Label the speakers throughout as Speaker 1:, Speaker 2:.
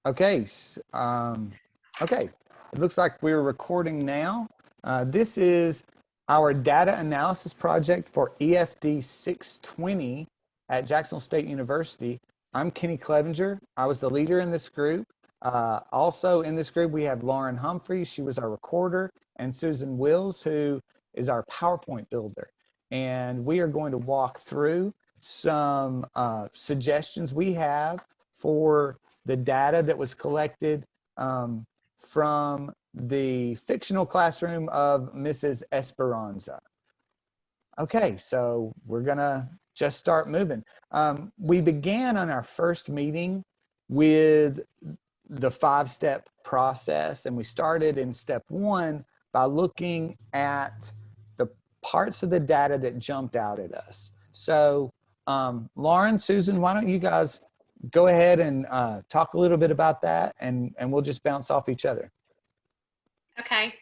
Speaker 1: Okay, okay. It looks like we're recording now. This is our data analysis project for EFD 620 at Jacksonville State University. I'm Kenny Clevenger. I was the leader in this group. Also in this group, we have Lauren Humphreys. She was our recorder, and Susan Wills, who is our PowerPoint builder. And we are going to walk through some suggestions we have for the data that was collected from the fictional classroom of Mrs. Esperanza. Okay, so we're gonna just start moving. We began on our first meeting with the 5-step process, and we started in step 1 by looking at the parts of the data that jumped out at us. So Lauren, Susan, why don't you guys go ahead and talk a little bit about that, and we'll just bounce off each other.
Speaker 2: Okay.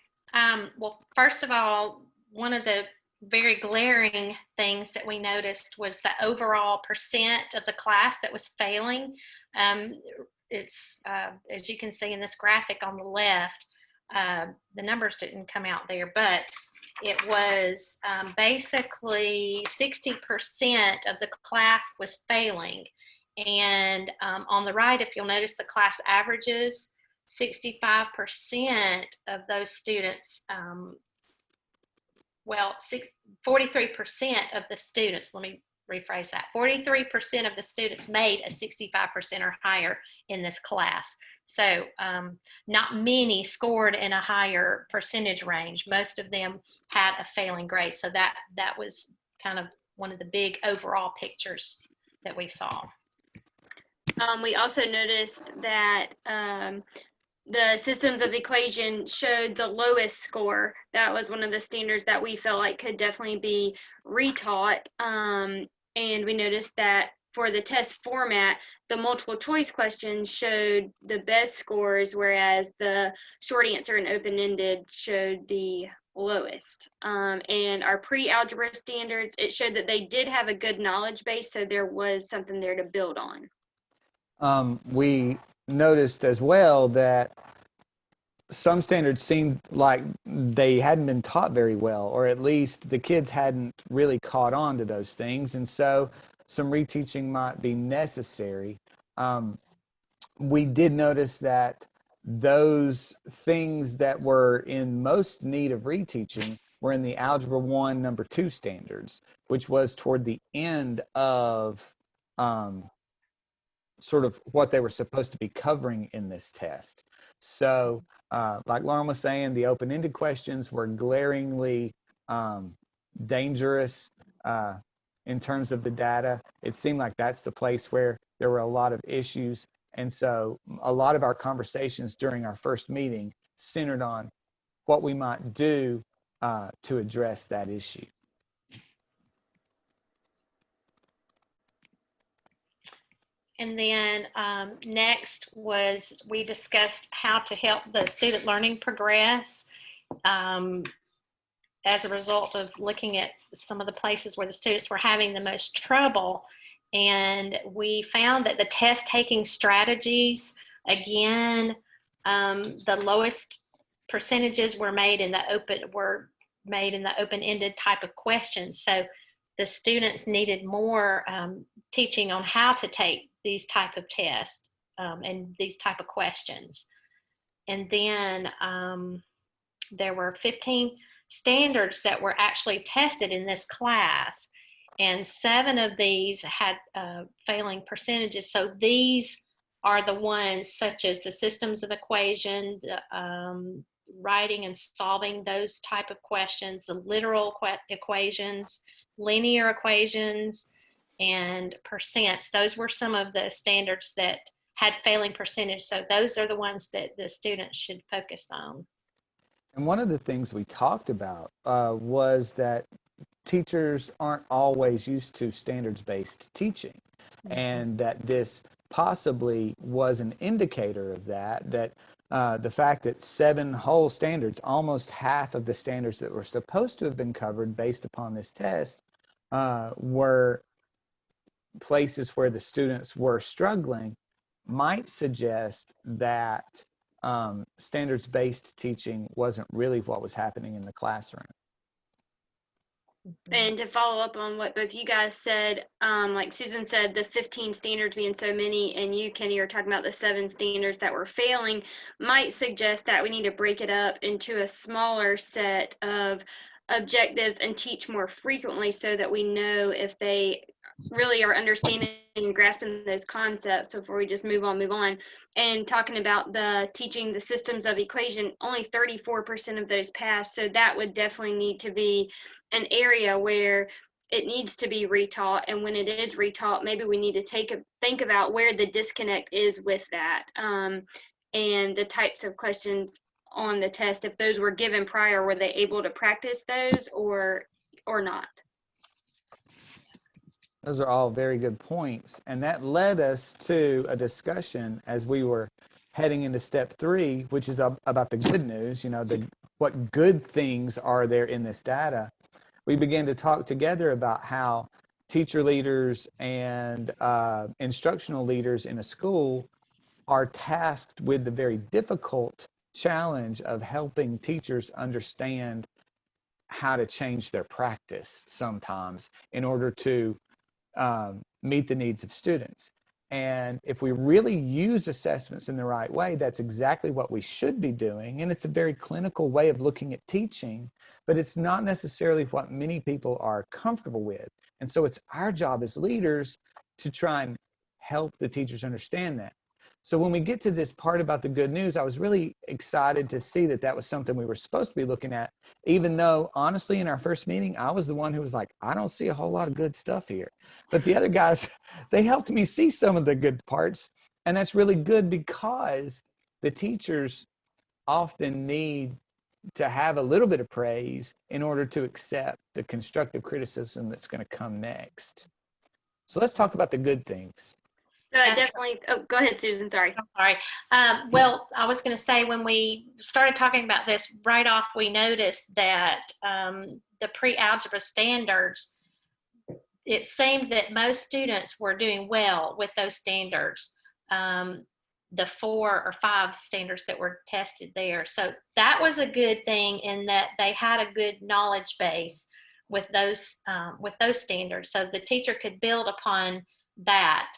Speaker 2: Well, first of all, one of the very glaring things that we noticed was the overall percent of the class that was failing. It's, as you can see in this graphic on the left, the numbers didn't come out there, but it was basically 60% of the class was failing. And on the right, if you'll notice the class averages, 65% of those students, 43% of the students, let me rephrase that, 43% of the students made a 65% or higher in this class. So not many scored in a higher percentage range. Most of them had a failing grade. So that was kind of one of the big overall pictures that we saw.
Speaker 3: We also noticed that the systems of the equation showed the lowest score. That was one of the standards that we felt like could definitely be retaught. And we noticed that for the test format, the multiple choice questions showed the best scores, whereas the short answer and open-ended showed the lowest. And our pre-algebra standards, it showed that they did have a good knowledge base, so there was something there to build on.
Speaker 1: We noticed as well that some standards seemed like they hadn't been taught very well, or at least the kids hadn't really caught on to those things, and so some reteaching might be necessary. We did notice that those things that were in most need of reteaching were in the Algebra 1 number 2 standards, which was toward the end of sort of what they were supposed to be covering in this test. So like Lauren was saying, the open-ended questions were glaringly dangerous in terms of the data. It seemed like that's the place where there were a lot of issues. And so a lot of our conversations during our first meeting centered on what we might do to address that issue.
Speaker 2: And then next was we discussed how to help the student learning progress as a result of looking at some of the places where the students were having the most trouble. And we found that the test taking strategies, again, the lowest percentages were made in the open-ended type of questions. So the students needed more teaching on how to take these type of tests and these type of questions. And then there were 15 standards that were actually tested in this class, and 7 of these had failing percentages. So these are the ones such as the systems of equation, the writing and solving those type of questions, the literal equations, linear equations, and percents. Those were some of the standards that had failing percentage. So those are the ones that the students should focus on.
Speaker 1: And one of the things we talked about was that teachers aren't always used to standards-based teaching, and that this possibly was an indicator of that, the fact that 7 whole standards, almost half of the standards that were supposed to have been covered based upon this test, were places where the students were struggling, might suggest that standards-based teaching wasn't really what was happening in the classroom.
Speaker 3: And to follow up on what both you guys said, like Susan said, the 15 standards being so many, and you, Kenny, are talking about the 7 standards that were failing, might suggest that we need to break it up into a smaller set of objectives and teach more frequently so that we know if they really are understanding and grasping those concepts before we just move on. And talking about the teaching the systems of equation, only 34% of those passed, so that would definitely need to be an area where it needs to be retaught, and when it is retaught, maybe we need to think about where the disconnect is with that, and the types of questions on the test. If those were given prior, were they able to practice those or not?
Speaker 1: Those are all very good points, and that led us to a discussion as we were heading into step 3, which is about the good news. You know, what good things are there in this data? We began to talk together about how teacher leaders and instructional leaders in a school are tasked with the very difficult challenge of helping teachers understand how to change their practice sometimes in order to meet the needs of students. And if we really use assessments in the right way, that's exactly what we should be doing. And it's a very clinical way of looking at teaching, but it's not necessarily what many people are comfortable with. And so it's our job as leaders to try and help the teachers understand that. So when we get to this part about the good news, I was really excited to see that that was something we were supposed to be looking at, even though honestly in our first meeting, I was the one who was like, I don't see a whole lot of good stuff here. But the other guys, they helped me see some of the good parts. And that's really good because the teachers often need to have a little bit of praise in order to accept the constructive criticism that's going to come next. So let's talk about the good things.
Speaker 3: So I definitely, oh, go ahead, Susan, sorry.
Speaker 2: I'm sorry. Well, I was going to say when we started talking about this, right off we noticed that the pre-algebra standards, it seemed that most students were doing well with those standards, the 4 or 5 standards that were tested there. So that was a good thing in that they had a good knowledge base with those standards. So the teacher could build upon that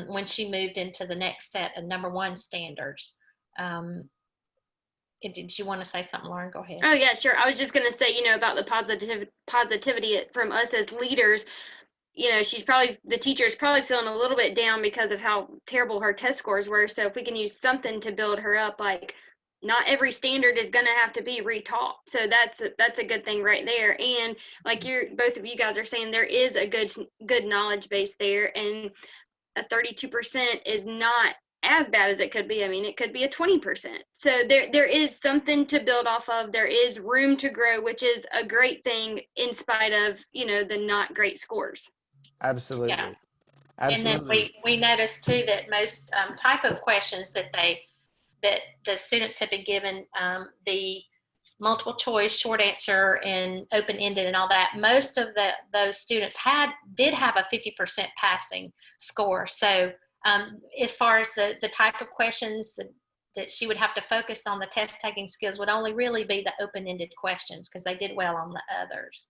Speaker 2: when she moved into the next set of number 1 standards. Did you want to say something, Lauren? Go ahead.
Speaker 3: Oh yeah, sure. I was just going to say, about the positivity from us as leaders. The teacher's probably feeling a little bit down because of how terrible her test scores were. So if we can use something to build her up, like not every standard is going to have to be retaught. So that's a good thing right there. And like both of you guys are saying, there is a good knowledge base there, and a 32% is not as bad as it could be. I mean, it could be a 20%. So there is something to build off of. There is room to grow, which is a great thing in spite of, the not great scores.
Speaker 1: Absolutely.
Speaker 2: Yeah.
Speaker 1: Absolutely.
Speaker 2: And then we noticed too that most type of questions that the students have been given, the multiple choice, short answer, and open-ended and all that, most of those students did have a 50% passing score. So as far as the type of questions that she would have to focus on, the test taking skills would only really be the open-ended questions because they did well on the others.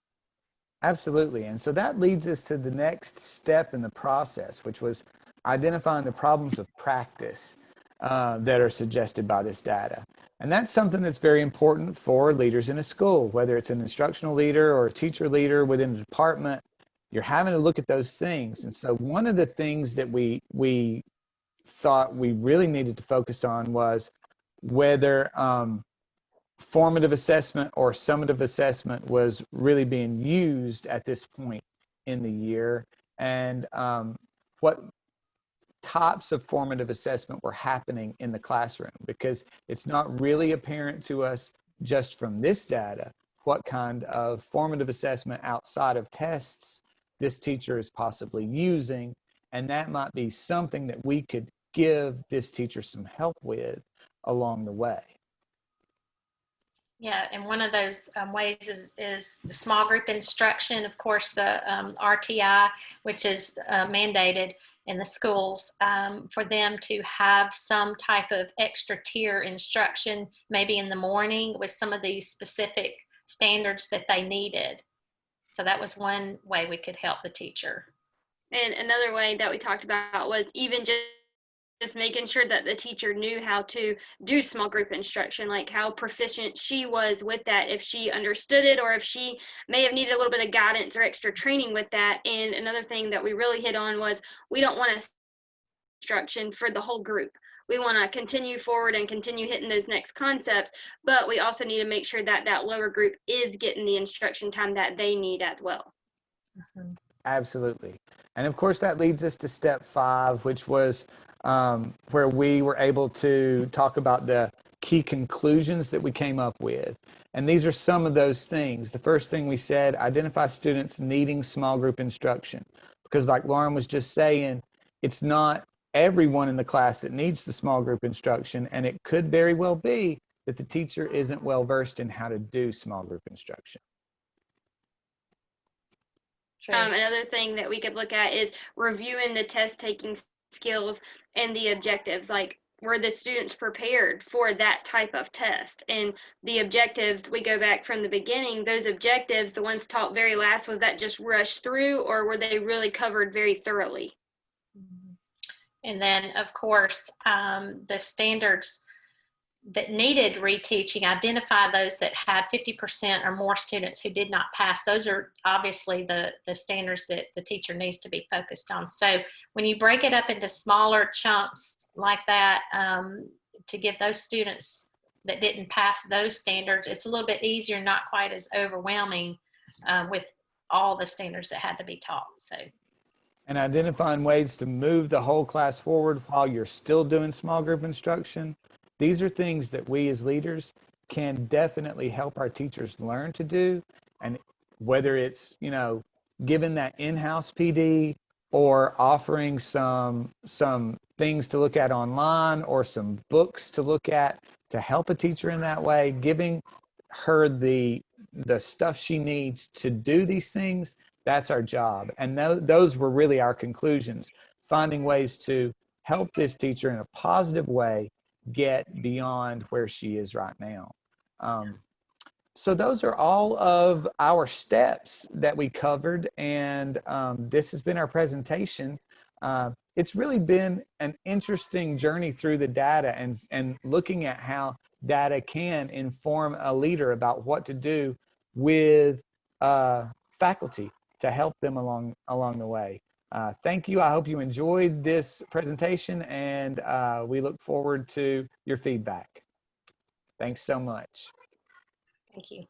Speaker 1: Absolutely. And so that leads us to the next step in the process, which was identifying the problems of practice that are suggested by this data. And that's something that's very important for leaders in a school, whether it's an instructional leader or a teacher leader within a department. You're having to look at those things. And so one of the things that we thought we really needed to focus on was whether formative assessment or summative assessment was really being used at this point in the year, and what types of formative assessment were happening in the classroom, because it's not really apparent to us just from this data what kind of formative assessment outside of tests this teacher is possibly using, and that might be something that we could give this teacher some help with along the way.
Speaker 2: Yeah, and one of those ways is small group instruction. Of course, the RTI, which is mandated in the schools for them to have some type of extra tier instruction, maybe in the morning with some of these specific standards that they needed. So that was one way we could help the teacher.
Speaker 3: And another way that we talked about was even just making sure that the teacher knew how to do small group instruction, like how proficient she was with that, if she understood it, or if she may have needed a little bit of guidance or extra training with that. And another thing that we really hit on was we don't want instruction for the whole group. We want to continue forward and continue hitting those next concepts, but we also need to make sure that that lower group is getting the instruction time that they need as well.
Speaker 2: Mm-hmm.
Speaker 1: Absolutely. And of course, that leads us to step 5, which was where we were able to talk about the key conclusions that we came up with. And these are some of those things. The first thing we said, identify students needing small group instruction. Because like Lauren was just saying, it's not everyone in the class that needs the small group instruction. And it could very well be that the teacher isn't well versed in how to do small group instruction.
Speaker 3: Another thing that we could look at is reviewing the test taking skills and the objectives. Like, were the students prepared for that type of test? And the objectives, we go back from the beginning, those objectives, the ones taught very last, was that just rushed through, or were they really covered very thoroughly?
Speaker 2: And then, of course, the standards that needed reteaching, identify those that had 50% or more students who did not pass. Those are obviously the standards that the teacher needs to be focused on. So when you break it up into smaller chunks like that, to give those students that didn't pass those standards, it's a little bit easier, not quite as overwhelming with all the standards that had to be taught. So.
Speaker 1: And identifying ways to move the whole class forward while you're still doing small group instruction. These are things that we as leaders can definitely help our teachers learn to do. And whether it's, giving that in-house PD or offering some things to look at online or some books to look at to help a teacher in that way, giving her the stuff she needs to do these things, that's our job. And those were really our conclusions, finding ways to help this teacher in a positive way get beyond where she is right now. So those are all of our steps that we covered, and this has been our presentation. It's really been an interesting journey through the data and looking at how data can inform a leader about what to do with faculty to help them along the way. Thank you. I hope you enjoyed this presentation, and we look forward to your feedback. Thanks so much.
Speaker 2: Thank you.